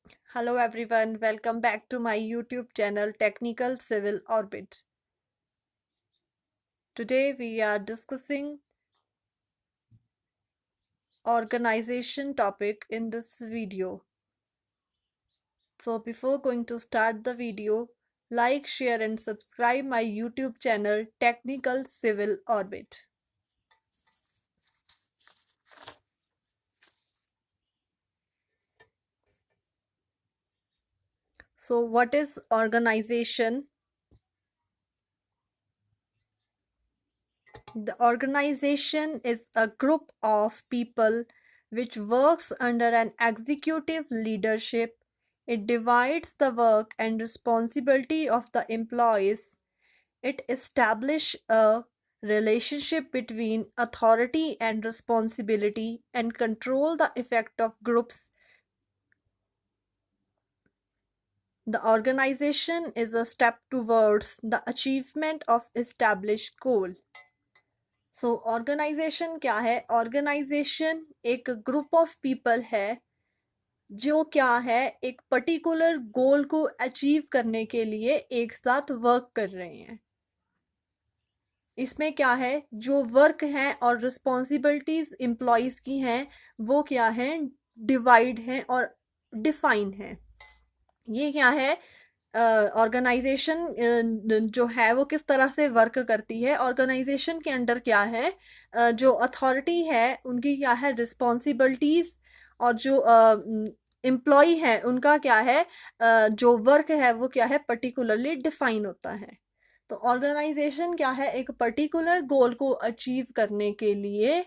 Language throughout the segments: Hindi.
Hello everyone, welcome back to my YouTube channel Technical Civil Orbit. Today we are discussing organization topic in this video. So before going to start the video, like, share and subscribe my YouTube channel Technical Civil Orbit. So what is organization? The organization is a group of people which works under an executive leadership. It divides the work and responsibility of the employees. It establishes a relationship between authority and responsibility and control the effect of groups. The organization is a step towards the achievement of established goal. So organization क्या है? ऑर्गेनाइजेशन एक ग्रुप ऑफ पीपल है जो क्या है एक पर्टिकुलर गोल को अचीव करने के लिए एक साथ वर्क कर रहे हैं. इसमें क्या है, जो वर्क है और रिस्पॉन्सिबिलिटीज एम्प्लॉयज की हैं वो क्या है, डिवाइड है और डिफाइन है. ये क्या है, ऑर्गेनाइजेशन जो है वो किस तरह से वर्क करती है. ऑर्गेनाइजेशन के अंडर क्या है, जो अथॉरिटी है उनकी क्या है रिस्पॉन्सिबिलिटीज, और जो एम्प्लॉय है उनका क्या है, जो वर्क है वो क्या है पर्टिकुलरली डिफाइन होता है. तो ऑर्गेनाइजेशन क्या है, एक पर्टिकुलर गोल को अचीव करने के लिए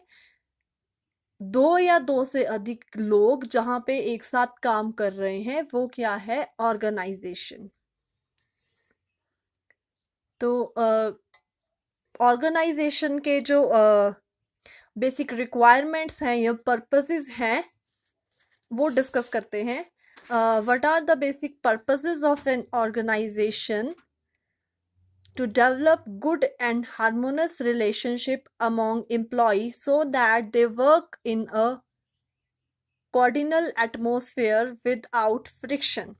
दो या दो से अधिक लोग जहां पे एक साथ काम कर रहे हैं वो क्या है, ऑर्गेनाइजेशन. तो ऑर्गेनाइजेशन के जो बेसिक रिक्वायरमेंट्स हैं या पर्पसेस हैं वो डिस्कस करते हैं. What are the basic purposes of an organization? To develop good and harmonious relationship among employees so that they work in a cordial atmosphere without friction.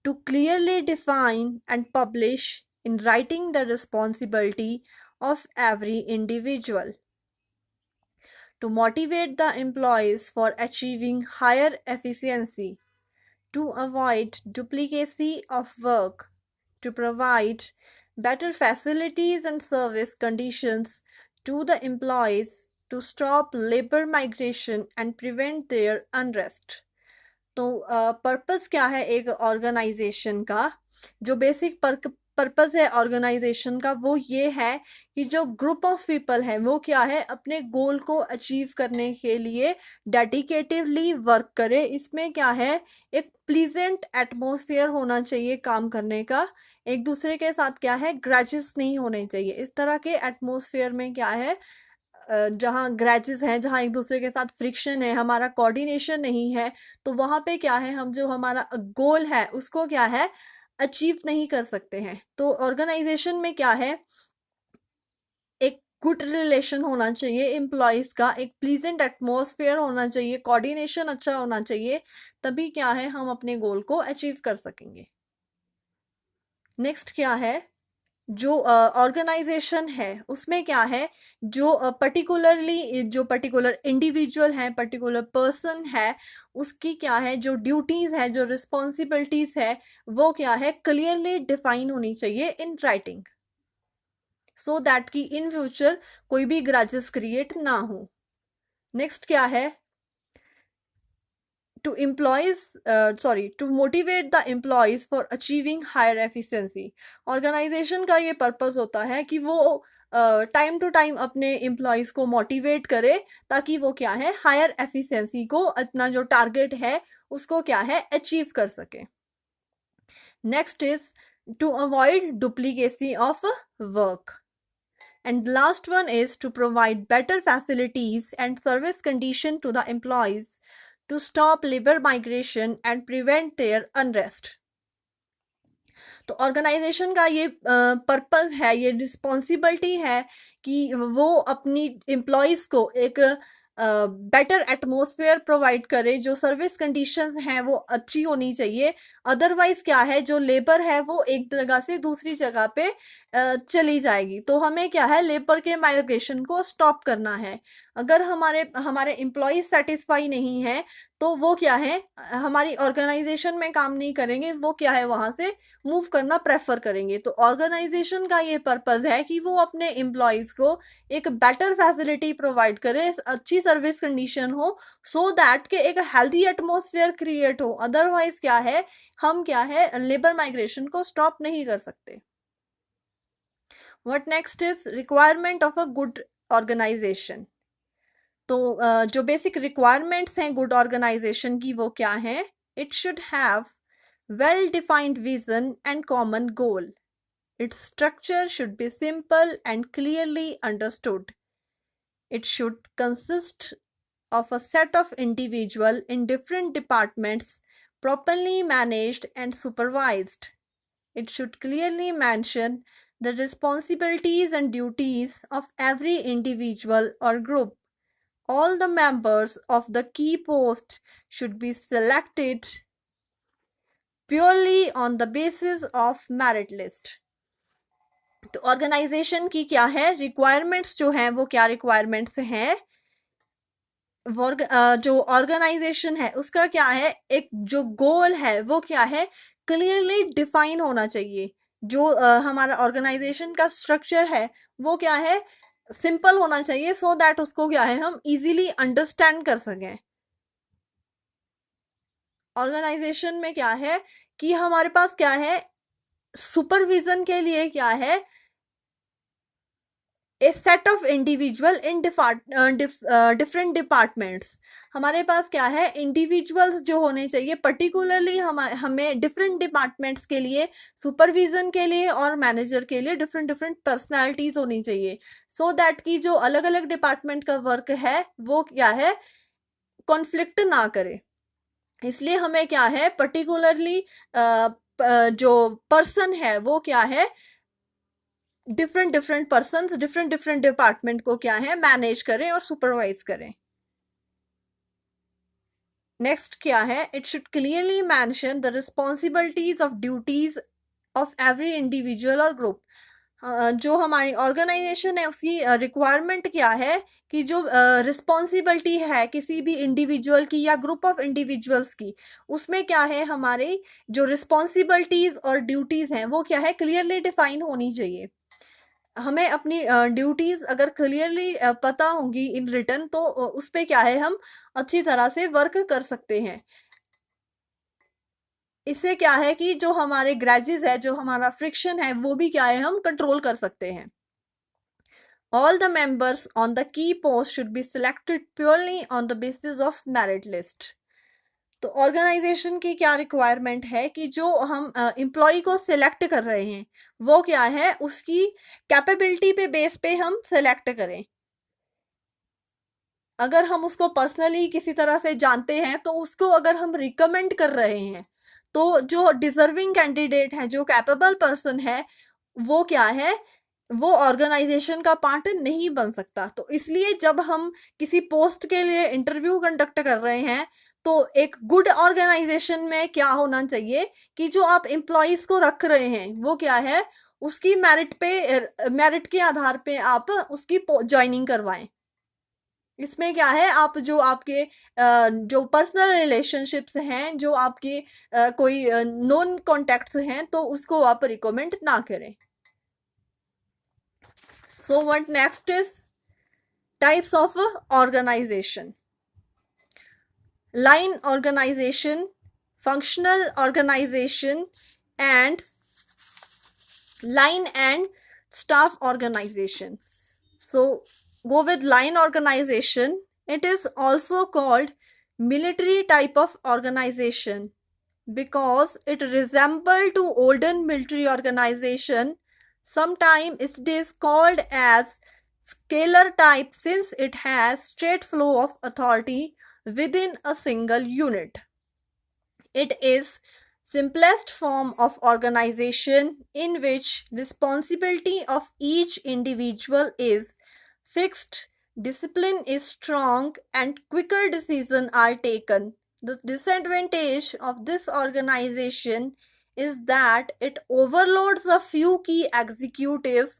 To clearly define and publish in writing the responsibility of every individual. To motivate the employees for achieving higher efficiency. To avoid duplicacy of work. To provide better facilities and service conditions to the employees, to stop labor migration and prevent their unrest. तो पर्पस क्या है एक ऑर्गेनाइजेशन का? जो बेसिक पर्पस है ऑर्गेनाइजेशन का वो ये है कि जो ग्रुप ऑफ पीपल है वो क्या है अपने गोल को अचीव करने के लिए डेडिकेटिवली वर्क करे. इसमें क्या है, एक प्लीजेंट एटमॉस्फेयर होना चाहिए काम करने का. एक दूसरे के साथ क्या है, ग्रजेस नहीं होने चाहिए. इस तरह के एटमॉस्फेयर में क्या है, जहाँ ग्रैचेस हैं, जहाँ एक दूसरे के साथ फ्रिक्शन है, हमारा कोऑर्डिनेशन नहीं है, तो वहाँ पे क्या है, हम जो हमारा गोल है उसको क्या है अचीव नहीं कर सकते हैं. तो ऑर्गेनाइजेशन में क्या है, एक गुड रिलेशन होना चाहिए एम्प्लॉयज का, एक प्लीजेंट एटमॉस्फेयर होना चाहिए, कोऑर्डिनेशन अच्छा होना चाहिए, तभी क्या है हम अपने गोल को अचीव कर सकेंगे. नेक्स्ट क्या है, जो ऑर्गेनाइजेशन है उसमें क्या है, जो पर्टिकुलरली जो पर्टिकुलर इंडिविजुअल है, पर्टिकुलर पर्सन है, उसकी क्या है जो ड्यूटीज है, जो रिस्पॉन्सिबिलिटीज है वो क्या है क्लियरली डिफाइन होनी चाहिए इन राइटिंग, सो दैट कि इन फ्यूचर कोई भी ग्रजेस क्रिएट ना हो. नेक्स्ट क्या है, to motivate the employees for achieving higher efficiency. Organization का ये पर्पस होता है कि वो टाइम टू टाइम अपने एम्प्लॉयज़ को मोटिवेट करे ताकि वो क्या है हायर एफिशिएंसी को, अपना जो टारगेट है उसको क्या है अचीव कर सके. Next is to avoid duplicacy of work. And the last one is to provide better facilities and service condition to the employees to stop labor migration and prevent their unrest. तो ऑर्गेनाइजेशन का ये पर्पस है, ये रिस्पॉन्सिबिलिटी है कि वो अपनी एम्प्लॉयज़ को एक बेटर एटमॉस्फेयर प्रोवाइड करे, जो सर्विस कंडीशंस हैं वो अच्छी होनी चाहिए। अदरवाइज क्या है, जो लेबर है वो एक जगह से दूसरी जगह पे चली जाएगी। तो हमें क्या है, लेबर के माइग्रेशन को स्टॉप करना है। अगर हमारे हमारे एम्प्लॉयज सेटिस्फाई नहीं है तो वो क्या है, हमारी ऑर्गेनाइजेशन में काम नहीं करेंगे, वो क्या है वहां से मूव करना प्रेफर करेंगे। तो ऑर्गेनाइजेशन का ये पर्पज है कि वो अपने एम्प्लॉयज को एक बेटर फैसिलिटी प्रोवाइड करे, अच्छी सर्विस कंडीशन हो, सो दैट के एक हेल्दी एटमॉस्फेयर क्रिएट हो। अदरवाइज क्या है, हम क्या है लेबर माइग्रेशन को स्टॉप नहीं कर सकते। What next is requirement of a good organization. तो जो बेसिक रिक्वायरमेंट्स हैं गुड ऑर्गेनाइजेशन की वो क्या हैं? It should have well defined vision and common goal. Its structure should be simple and clearly understood. It should consist of a set of individuals in different departments, properly managed and supervised. It should clearly mention the responsibilities and duties of every individual or group. All the members of the key post should be selected purely on the basis of merit list. तो ऑर्गेनाइजेशन की क्या है रिक्वायरमेंट्स, जो हैं वो क्या रिक्वायरमेंट्स हैं? जो ऑर्गेनाइजेशन है उसका क्या है, एक जो गोल है वो क्या है, क्लियरली डिफाइन होना चाहिए। जो हमारा ऑर्गेनाइजेशन का स्ट्रक्चर है वो क्या है, सिंपल होना चाहिए, सो दैट उसको क्या है हम इजीली अंडरस्टैंड कर सकें। ऑर्गेनाइजेशन में क्या है कि हमारे पास क्या है, सुपरविजन के लिए क्या है, a set of individual in different departments. हमारे पास क्या है, इंडिविजुअल्स जो होने चाहिए पर्टिकुलरली हमें डिफरेंट डिपार्टमेंट्स के लिए, सुपरविजन के लिए और मैनेजर के लिए डिफरेंट डिफरेंट पर्सनालिटीज होनी चाहिए, सो दैट की जो अलग अलग डिपार्टमेंट का वर्क है वो क्या है कॉन्फ्लिक्ट ना करे। इसलिए हमें क्या है पर्टिकुलरली जो पर्सन है वो क्या है, different different person different different department को क्या है मैनेज करें और सुपरवाइज करें। नेक्स्ट क्या है, it should clearly mention the responsibilities of duties of every individual और ग्रुप। जो हमारी ऑर्गेनाइजेशन है उसकी रिक्वायरमेंट क्या है कि जो रिस्पॉन्सिबिलिटी है किसी भी इंडिविजुअल की या ग्रुप ऑफ इंडिविजुअल्स की, उसमें क्या है हमारी जो रिस्पॉन्सिबिलिटीज और ड्यूटीज हैं वो क्या है क्लियरली डिफाइन होनी चाहिए। हमें अपनी ड्यूटीज अगर क्लियरली पता होंगी इन रिटर्न तो उस पे क्या है हम अच्छी तरह से वर्क कर सकते हैं। इससे क्या है कि जो हमारे ग्रैजेस है, जो हमारा फ्रिक्शन है वो भी क्या है हम कंट्रोल कर सकते हैं। All the members on the key post should be selected purely on the basis of merit list. तो ऑर्गेनाइजेशन की क्या रिक्वायरमेंट है कि जो हम एम्प्लॉय को सिलेक्ट कर रहे हैं वो क्या है उसकी कैपेबिलिटी पे बेस पे हम सिलेक्ट करें। अगर हम उसको पर्सनली किसी तरह से जानते हैं तो उसको अगर हम रिकमेंड कर रहे हैं तो जो डिजर्विंग कैंडिडेट है, जो कैपेबल पर्सन है, वो क्या है वो ऑर्गेनाइजेशन का पार्ट नहीं बन सकता। तो इसलिए जब हम किसी पोस्ट के लिए इंटरव्यू कंडक्ट कर रहे हैं तो एक गुड ऑर्गेनाइजेशन में क्या होना चाहिए कि जो आप एम्प्लॉयज को रख रहे हैं वो क्या है उसकी मेरिट के आधार पे आप उसकी ज्वाइनिंग करवाएं। इसमें क्या है आप जो आपके जो पर्सनल रिलेशनशिप्स हैं, जो आपके कोई नॉन कॉन्टैक्ट्स हैं तो उसको आप रिकमेंड ना करें। So what next is types of organization. Line organization, functional organization, and line and staff organization. So go with line organization. It is also called military type of organization because it resembles to olden military organization. Sometimes it is called as scalar type since it has straight flow of authority within a single unit. It is simplest form of organization in which responsibility of each individual is fixed Discipline is strong and quicker decisions are taken. The disadvantage of this organization is that it overloads a few key executives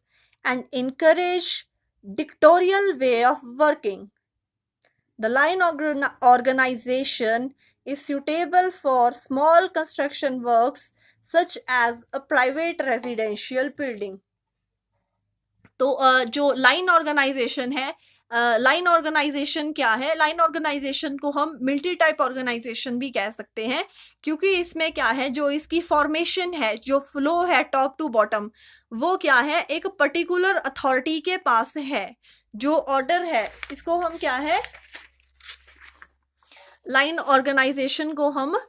and encourage dictatorial way of working. The line organization is suitable for small construction works such as a private residential building. तो जो लाइन ऑर्गेनाइजेशन है, लाइन ऑर्गेनाइजेशन क्या है? लाइन ऑर्गेनाइजेशन को हम मिलिट्री टाइप ऑर्गेनाइजेशन भी कह सकते हैं, क्योंकि इसमें क्या है, जो इसकी फॉर्मेशन है, जो फ्लो है टॉप टू बॉटम, वो क्या है, एक पर्टिकुलर अथॉरिटी के पास है. जो ऑर्डर है इसको हम क्या है, लाइन ऑर्गेनाइजेशन को हम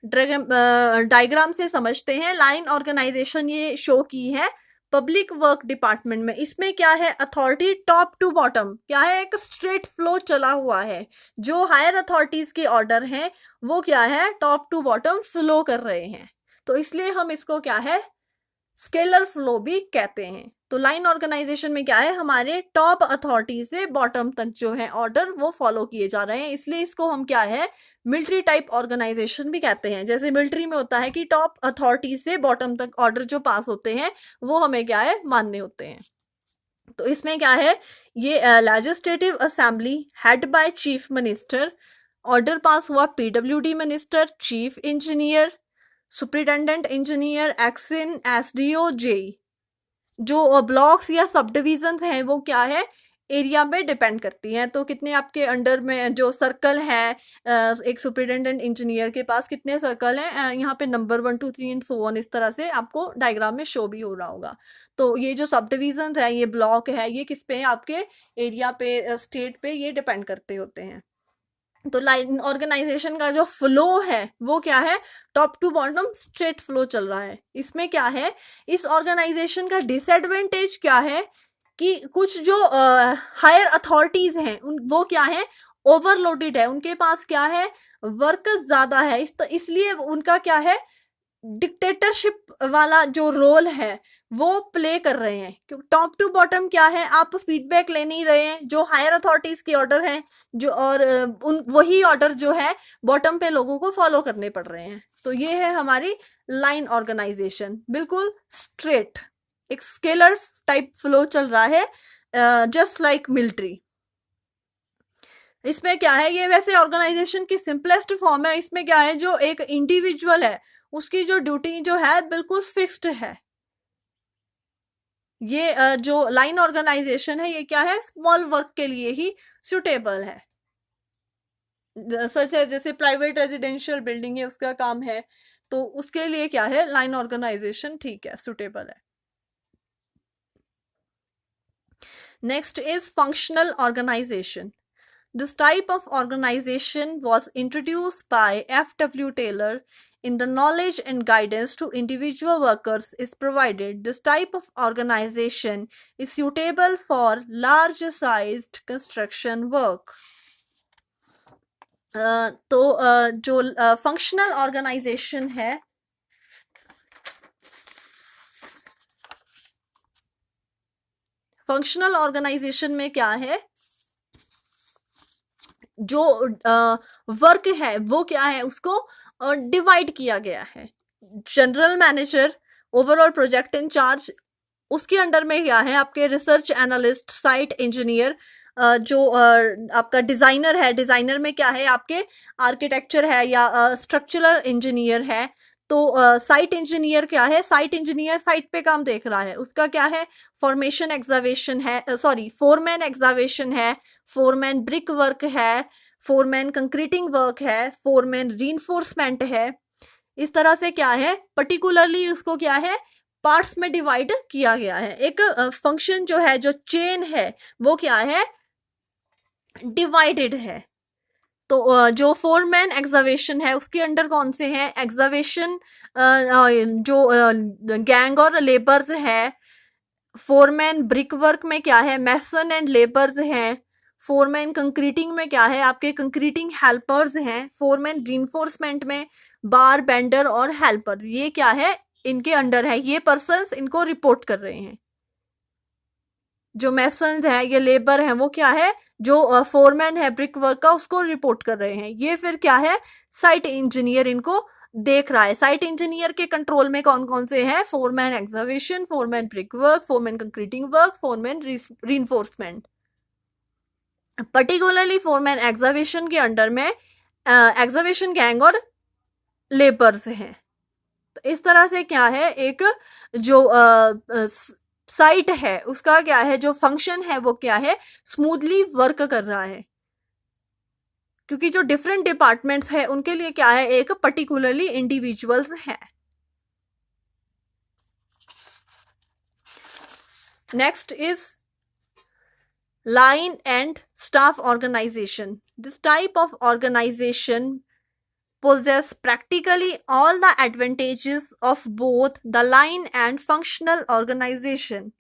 डायग्राम से समझते हैं. लाइन ऑर्गेनाइजेशन ये शो की है पब्लिक वर्क डिपार्टमेंट में. इसमें क्या है, अथॉरिटी टॉप टू बॉटम क्या है, एक स्ट्रेट फ्लो चला हुआ है. जो हायर अथॉरिटीज के ऑर्डर हैं वो क्या है, टॉप टू बॉटम फ्लो कर रहे हैं. तो इसलिए हम इसको क्या है, स्केलर फ्लो भी कहते हैं. तो लाइन ऑर्गेनाइजेशन में क्या है, हमारे टॉप अथॉरिटी से बॉटम तक जो है ऑर्डर वो फॉलो किए जा रहे हैं. इसलिए इसको हम क्या है, मिलिट्री टाइप ऑर्गेनाइजेशन भी कहते हैं. जैसे मिलिट्री में होता है कि टॉप अथॉरिटी से बॉटम तक ऑर्डर जो पास होते हैं वो हमें क्या है, मानने होते हैं. तो इसमें क्या है, ये legislative assembly head by chief minister, order pass हुआ PWD minister, chief engineer, superintendent engineer, XEN, SDO, JE. जो ब्लॉक्स या सब डिविजन्स हैं वो क्या है, एरिया में डिपेंड करती हैं. तो कितने आपके अंडर में जो सर्कल है, एक सुपरिटेंडेंट इंजीनियर के पास कितने सर्कल हैं, यहाँ पे नंबर 1 2 3 एंड सो ऑन, इस तरह से आपको डायग्राम में शो भी हो रहा होगा. तो ये जो सब डिविजन्स है, ये ब्लॉक है, ये किस पे है, आपके एरिया पे, स्टेट पे ये डिपेंड करते होते हैं. तो लाइन ऑर्गेनाइजेशन का जो फ्लो है वो क्या है, top to bottom straight flow चल रहा है. इसमें क्या है, इस ऑर्गेनाइजेशन का डिसएडवांटेज क्या है कि कुछ जो हायर अथॉरिटीज हैं वो क्या है, ओवरलोडेड है. उनके पास क्या है, वर्क ज्यादा है. इसलिए उनका क्या है, डिक्टेटरशिप वाला जो रोल है वो प्ले कर रहे हैं. क्योंकि टॉप टू बॉटम क्या है, आप फीडबैक ले नहीं रहे हैं. जो हायर अथॉरिटीज के ऑर्डर हैं जो, और उन वही ऑर्डर जो है बॉटम पे लोगों को फॉलो करने पड़ रहे हैं. तो ये है हमारी लाइन ऑर्गेनाइजेशन, बिल्कुल स्ट्रेट, एक स्केलर टाइप फ्लो चल रहा है, जस्ट लाइक मिलिट्री. इसमें क्या है, ये वैसे ऑर्गेनाइजेशन की सिंपलेस्ट फॉर्म है. इसमें क्या है, जो एक इंडिविजुअल है उसकी जो ड्यूटी जो है बिल्कुल फिक्स्ड है. ये जो लाइन ऑर्गेनाइजेशन है ये क्या है, स्मॉल वर्क के लिए ही सुटेबल है. सच है, जैसे प्राइवेट रेजिडेंशियल बिल्डिंग है उसका काम है, तो उसके लिए क्या है, लाइन ऑर्गेनाइजेशन ठीक है, सुटेबल है. Next is functional organization. This type of organization was introduced by F.W. Taylor. In the knowledge and guidance to individual workers is provided. This type of organization is suitable for large-sized construction work. तो जो फंक्शनल ऑर्गेनाइजेशन है, फंक्शनल ऑर्गेनाइजेशन में क्या है, जो वर्क है वो क्या है, उसको डिवाइड किया गया है. General manager, overall project incharge, उसके अंडर में क्या है, आपके रिसर्च एनालिस्ट, साइट इंजीनियर, जो आपका डिज़ाइनर है, डिज़ाइनर में क्या है, आपके आर्किटेक्चर है या स्ट्रक्चरल इंजीनियर है. तो साइट इंजीनियर क्या है, साइट इंजीनियर साइट पे काम देख रहा है, उसका क्या है, फॉर्मेशन एग्जावेशन है, सॉरी फोरमैन एग्जावेशन है, फोरमैन ब्रिक वर्क है, फोरमैन कंक्रीटिंग वर्क है, फोरमैन रीइंफोर्समेंट है. इस तरह से क्या है, पर्टिकुलरली उसको क्या है, पार्ट्स में डिवाइड किया गया है. एक फंक्शन जो है, जो चेन है वो क्या है, डिवाइडेड है. तो जो फोरमैन एग्जावेशन है उसके अंडर कौन से हैं, एग्जावेशन जो गैंग और लेबर्स है. फोरमैन ब्रिक वर्क में क्या है, मैसन एंड लेबर्स हैं. फोरमैन कंक्रीटिंग में क्या है, आपके कंक्रीटिंग हेल्पर्स हैं. फोरमैन रीइंफोर्समेंट में बार बेंडर और हेल्पर्स, ये क्या है, इनके अंडर है, ये पर्सन्स इनको रिपोर्ट कर रहे हैं. जो मैसन्स हैं, ये लेबर हैं, वो क्या है, जो फोरमैन है ब्रिक वर्क का, उसको रिपोर्ट कर रहे हैं। ये फिर क्या है, साइट इंजीनियर इनको देख रहा है। साइट इंजीनियर के कंट्रोल में कौन कौन से हैं, foreman excavation, foreman brick work, foreman concreting work, foreman reinforcement. Particularly foreman excavation के अंडर में एक्सकवेशन गैंग और लेबर्स हैं। तो इस तरह से क्या है, एक जो साइट है उसका क्या है, जो फंक्शन है वो क्या है, स्मूथली वर्क कर रहा है, क्योंकि जो डिफरेंट डिपार्टमेंट्स हैं उनके लिए क्या है, एक पर्टिकुलरली इंडिविजुअल्स हैं। Next is line and staff organization. This type of organization possess practically all the advantages of both the line and functional organization.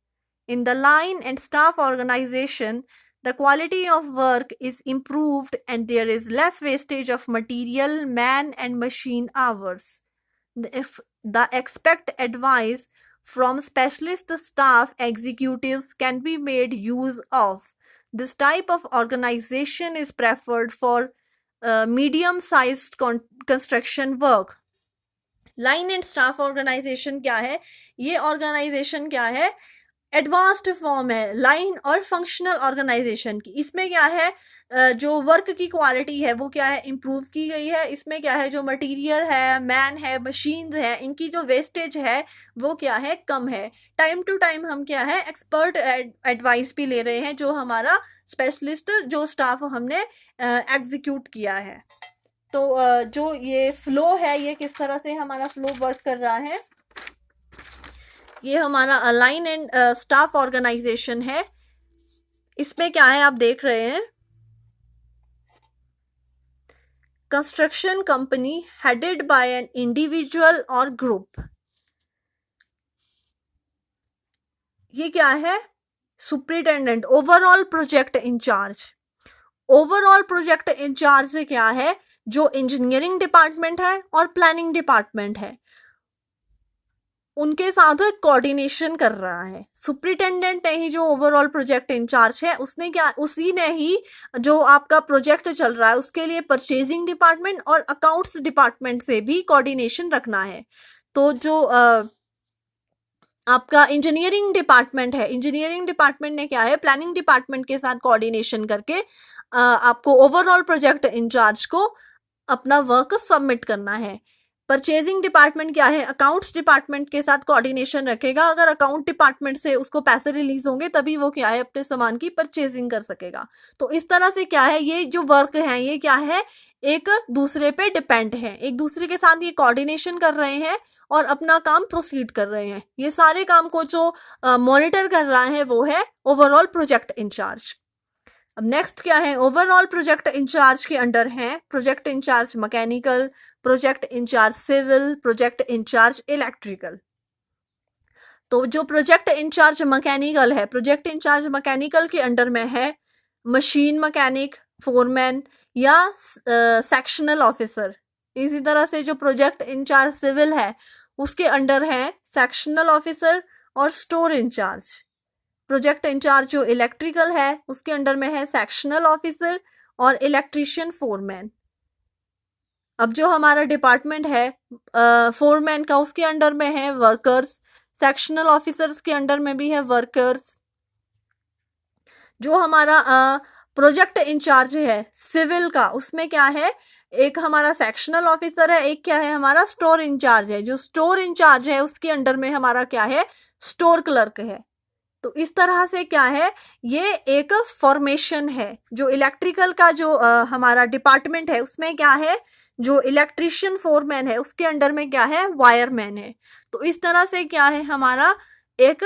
In the line and staff organization, the quality of work is improved and there is less wastage of material, man, and machine hours. The expect advice from specialist staff executives can be made use of. This type of organization is preferred for medium-sized construction work. Line and staff organization क्या है, ये ऑर्गेनाइजेशन क्या है, एडवांस्ड फॉर्म है लाइन और फंक्शनल ऑर्गेनाइजेशन की। इसमें क्या है, जो वर्क की क्वालिटी है वो क्या है, इम्प्रूव की गई है। इसमें क्या है, जो मटेरियल है, मैन है, मशीन्स है, इनकी जो वेस्टेज है वो क्या है, कम है। टाइम टू टाइम हम क्या है, एक्सपर्ट एडवाइस भी ले रहे हैं, जो हमारा स्पेशलिस्ट जो स्टाफ हमने एग्जीक्यूट किया है। तो जो ये फ्लो है, ये किस तरह से हमारा फ्लो वर्क कर रहा है, ये हमारा लाइन एंड स्टाफ ऑर्गेनाइजेशन है। इसमें क्या है, आप देख रहे हैं, construction company headed by an individual और ग्रुप। ये क्या है, superintendent, overall project incharge. Overall project incharge क्या है, जो इंजीनियरिंग डिपार्टमेंट है और प्लानिंग डिपार्टमेंट है उनके साथ कोऑर्डिनेशन कर रहा है। सुपरिटेंडेंट ने ही जो ओवरऑल प्रोजेक्ट इंचार्ज है, उसने क्या, उसी ने ही जो आपका प्रोजेक्ट चल रहा है उसके लिए परचेजिंग डिपार्टमेंट और अकाउंट्स डिपार्टमेंट से भी कोऑर्डिनेशन रखना है। तो जो आपका इंजीनियरिंग डिपार्टमेंट है, इंजीनियरिंग डिपार्टमेंट ने क्या है, प्लानिंग डिपार्टमेंट के साथ कोऑर्डिनेशन करके आपको ओवरऑल प्रोजेक्ट इंचार्ज को अपना वर्क सबमिट करना है। परचेजिंग डिपार्टमेंट क्या है, अकाउंट्स डिपार्टमेंट के साथ कोऑर्डिनेशन रखेगा। अगर अकाउंट डिपार्टमेंट से उसको पैसे रिलीज होंगे तभी वो क्या है, अपने सामान की परचेजिंग कर सकेगा। तो इस तरह से क्या है, ये जो वर्क है ये क्या है, एक दूसरे पे डिपेंड है, एक दूसरे के साथ ये कोऑर्डिनेशन कर रहे हैं और अपना काम प्रोसीड कर रहे हैं। ये सारे काम को जो मॉनिटर कर रहा है वो है ओवरऑल प्रोजेक्ट इंचार्ज। अब नेक्स्ट क्या है, ओवरऑल प्रोजेक्ट इंचार्ज के अंडर हैं project incharge mechanical, project incharge civil, project incharge electrical. तो जो प्रोजेक्ट इंचार्ज मैकेनिकल है, प्रोजेक्ट इंचार्ज मैकेनिकल के अंडर में है मशीन मैकेनिक, फोरमैन या सेक्शनल ऑफिसर। इसी तरह से जो प्रोजेक्ट इंचार्ज सिविल है उसके अंडर है सेक्शनल ऑफिसर और स्टोर इंचार्ज। प्रोजेक्ट इंचार्ज जो इलेक्ट्रिकल है उसके अंडर में है सेक्शनल ऑफिसर और इलेक्ट्रीशियन फोरमैन। अब जो हमारा डिपार्टमेंट है फोरमैन का, उसके अंडर में है वर्कर्स, सेक्शनल ऑफिसर्स के अंडर में भी है वर्कर्स। जो हमारा प्रोजेक्ट इंचार्ज है सिविल का, उसमें क्या है, एक हमारा सेक्शनल ऑफिसर है, एक क्या है हमारा स्टोर इंचार्ज है। जो स्टोर इंचार्ज है उसके अंडर में हमारा क्या है, स्टोर क्लर्क है। तो इस तरह से क्या है, ये एक फॉर्मेशन है। जो इलेक्ट्रिकल का जो हमारा डिपार्टमेंट है उसमें क्या है, जो इलेक्ट्रीशियन फोरमैन है उसके अंडर में क्या है, वायरमैन है। तो इस तरह से क्या है, हमारा एक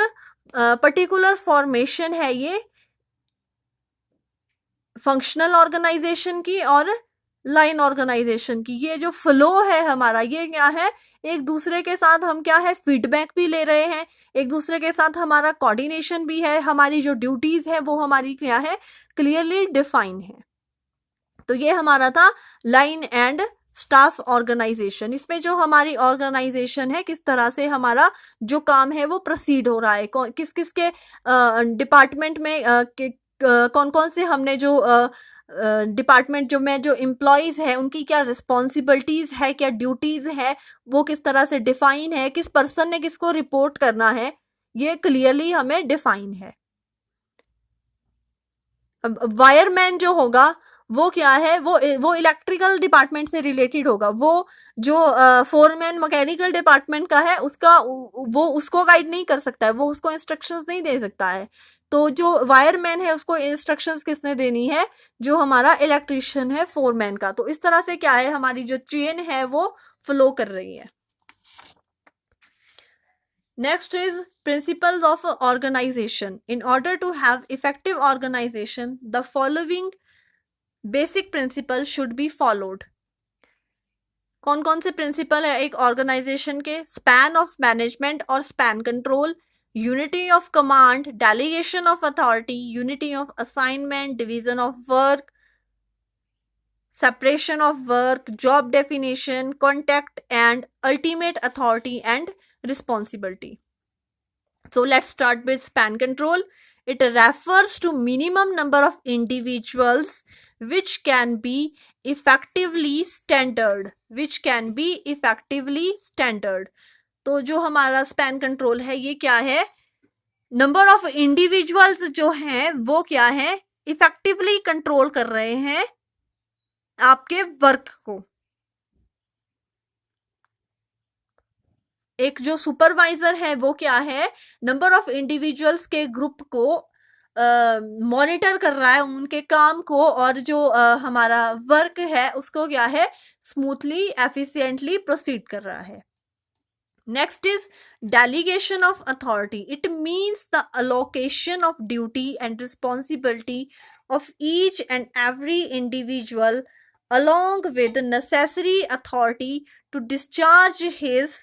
पर्टिकुलर फॉर्मेशन है ये फंक्शनल ऑर्गेनाइजेशन की और लाइन ऑर्गेनाइजेशन की। ये जो फ्लो है हमारा, ये क्या है, एक दूसरे के साथ हम क्या है, फीडबैक भी ले रहे हैं, एक दूसरे के साथ हमारा कोऑर्डिनेशन भी है, हमारी जो ड्यूटीज है वो हमारी क्या है, क्लियरली डिफाइन है। तो ये हमारा था लाइन एंड स्टाफ ऑर्गेनाइजेशन, इसमें जो हमारी ऑर्गेनाइजेशन है किस तरह से हमारा जो काम है वो प्रोसीड हो रहा है, किस किस के डिपार्टमेंट में कौन कौन से हमने जो डिपार्टमेंट जो में जो एम्प्लॉयज है उनकी क्या रिस्पॉन्सिबिलिटीज है, क्या ड्यूटीज है, वो किस तरह से डिफाइन है, किस पर्सन ने किसको रिपोर्ट करना है, ये क्लियरली हमें डिफाइन है। वायरमैन जो होगा वो क्या है, वो इलेक्ट्रिकल डिपार्टमेंट से रिलेटेड होगा। वो जो फोरमैन मैकेनिकल डिपार्टमेंट का है उसका वो उसको गाइड नहीं कर सकता है, वो उसको इंस्ट्रक्शंस नहीं दे सकता है। तो जो वायरमैन है उसको इंस्ट्रक्शंस किसने देनी है, जो हमारा इलेक्ट्रिशियन है फोरमैन का। तो इस तरह से क्या है हमारी जो चेन है वो फ्लो कर रही है। Next is principles of organization. In order to have effective organization, the following basic principles should be followed. कौन कौन से प्रिंसिपल है एक ऑर्गेनाइजेशन के? स्पैन ऑफ मैनेजमेंट और span control, unity of command, delegation of authority, unity of assignment, division of work, separation of work, job definition, contact, and ultimate authority and responsibility. So let's start with span control. It refers to minimum number of individuals which can be effectively standard, तो जो हमारा स्पैन कंट्रोल है ये क्या है, नंबर ऑफ इंडिविजुअल्स जो हैं वो क्या है, इफेक्टिवली कंट्रोल कर रहे हैं आपके वर्क को। एक जो सुपरवाइजर है वो क्या है, नंबर ऑफ इंडिविजुअल्स के ग्रुप को मॉनिटर कर रहा है, उनके काम को, और जो हमारा वर्क है उसको क्या है स्मूथली एफिशिएंटली प्रोसीड कर रहा है। Next is delegation of authority. It means the allocation of duty and responsibility of each and every individual along with the necessary authority to discharge his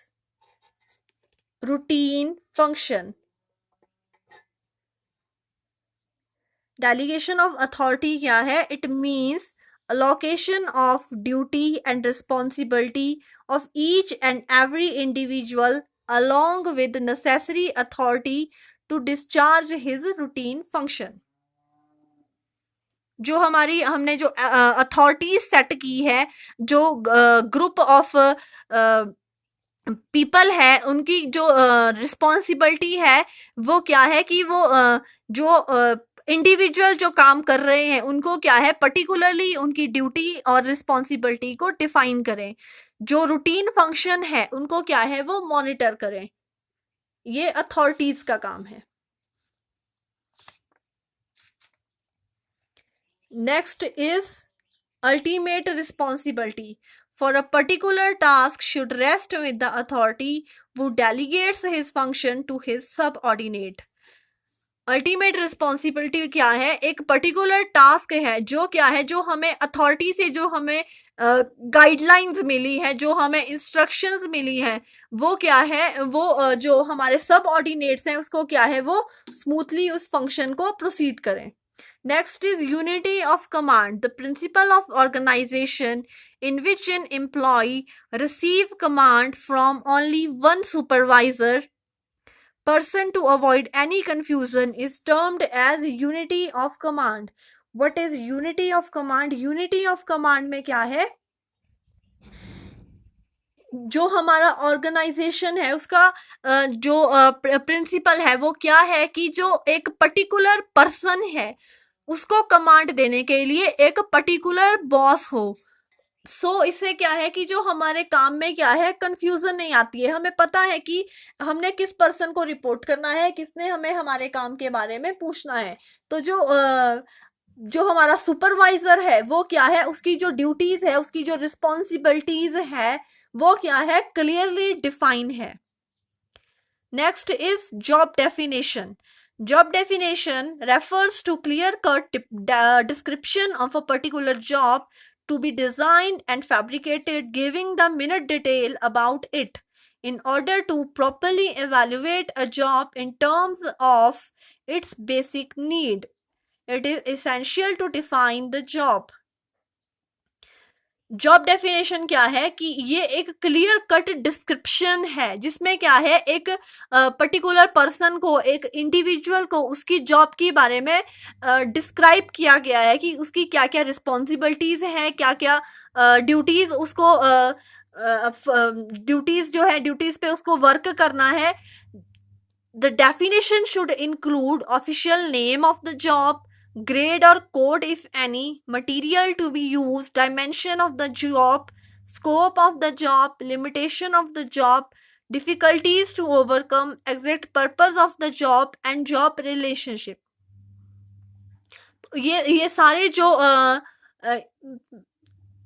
routine function. Delegation of authority क्या है? It means allocation of duty and responsibility of each and every individual along with the necessary authority to discharge his routine function. जो हमारी हमने जो अथॉरिटीज सेट की है, जो ग्रुप ऑफ पीपल है उनकी जो रिस्पॉन्सिबिलिटी है वो क्या है कि वो जो इंडिविजुअल जो काम कर रहे हैं उनको क्या है पर्टिकुलरली उनकी ड्यूटी और रिस्पॉन्सिबिलिटी को डिफाइन करें, जो रूटीन फंक्शन है उनको क्या है वो मॉनिटर करें। ये अथॉरिटीज का काम है। Next is ultimate responsibility. For a particular task should rest with the authority who delegates his function to his subordinate. Ultimate responsibility क्या है, एक पर्टिकुलर टास्क है जो क्या है, जो हमें अथॉरिटी से जो हमें गाइडलाइंस मिली है, जो हमें इंस्ट्रक्शंस मिली है, वो क्या है, वो जो हमारे सब ऑर्डिनेट्स हैं उसको क्या है वो स्मूथली उस फंक्शन को प्रोसीड करें। Next is unity of command. The principle of organization in which an employee receive command from only one supervisor person to avoid any confusion is termed as unity of command. What is unity of command? Unity of command में क्या है, जो हमारा ऑर्गेनाइजेशन है उसका जो प्रिंसिपल है वो क्या है कि जो एक पर्टिकुलर पर्सन है उसको कमांड देने के लिए एक पर्टिकुलर बॉस हो। इससे क्या है कि जो हमारे काम में क्या है कंफ्यूजन नहीं आती है, हमें पता है कि हमने किस पर्सन को रिपोर्ट करना है, किसने हमें हमारे काम के बारे में पूछना है। तो जो हमारा सुपरवाइजर है वो क्या है, उसकी जो ड्यूटीज है, उसकी जो रिस्पॉन्सिबिलिटीज है वो क्या है क्लियरली डिफाइन है। Next is job definition. Job definition refers to clear-cut description of a particular job to be designed and fabricated, giving the minute detail about it. In order to properly evaluate a job in terms of its basic need, it is essential to define the job. Job definition क्या है कि ये एक क्लियर कट डिस्क्रिप्शन है जिसमें क्या है एक पर्टिकुलर पर्सन को, एक इंडिविजुअल को उसकी जॉब के बारे में डिस्क्राइब किया गया है कि उसकी क्या क्या रिस्पॉन्सिबिलिटीज हैं, क्या क्या ड्यूटीज उसको ड्यूटीज जो है ड्यूटीज पे उसको वर्क करना है. The definition should include official name of the job, grade or code if any, material to be used, dimension of the job, scope of the job, limitation of the job, difficulties to overcome, exact purpose of the job and job relationship. ये सारे जो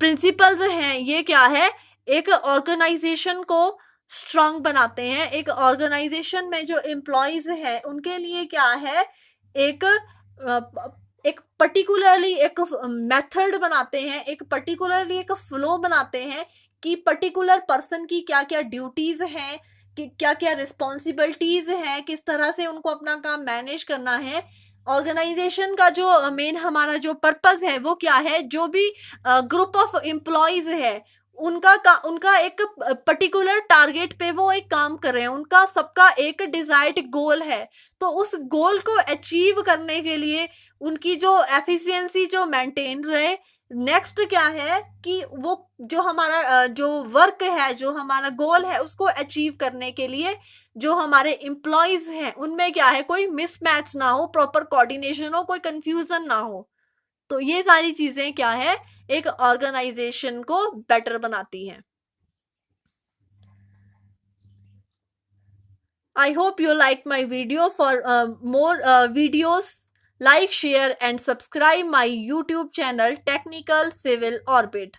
प्रिंसिपल्स हैं ये क्या है, एक ऑर्गेनाइजेशन को स्ट्रांग बनाते हैं. एक ऑर्गेनाइजेशन में जो एम्प्लॉयज हैं उनके लिए क्या है, एक एक पर्टिकुलरली एक मेथड बनाते हैं, एक पर्टिकुलरली एक फ्लो बनाते हैं कि पर्टिकुलर पर्सन की क्या क्या ड्यूटीज हैं, कि क्या क्या रिस्पॉन्सिबिलिटीज हैं, किस तरह से उनको अपना काम मैनेज करना है. ऑर्गेनाइजेशन का जो मेन हमारा जो पर्पस है वो क्या है, जो भी ग्रुप ऑफ एम्प्लॉयज है उनका एक पर्टिकुलर टारगेट पे वो एक काम कर रहे हैं, उनका सबका एक डिजायर्ड गोल है. तो उस गोल को अचीव करने के लिए उनकी जो एफिशिएंसी जो मेंटेन रहे. नेक्स्ट क्या है कि वो जो हमारा जो वर्क है, जो हमारा गोल है उसको अचीव करने के लिए जो हमारे एम्प्लॉयज हैं उनमें क्या है, कोई मिसमैच ना हो, प्रॉपर कोऑर्डिनेशन हो, कोई कंफ्यूजन ना हो. तो ये सारी चीजें क्या है, एक ऑर्गेनाइजेशन को बेटर बनाती हैं. I hope you like my video. For more videos, like, share and subscribe my YouTube channel Technical Civil Orbit.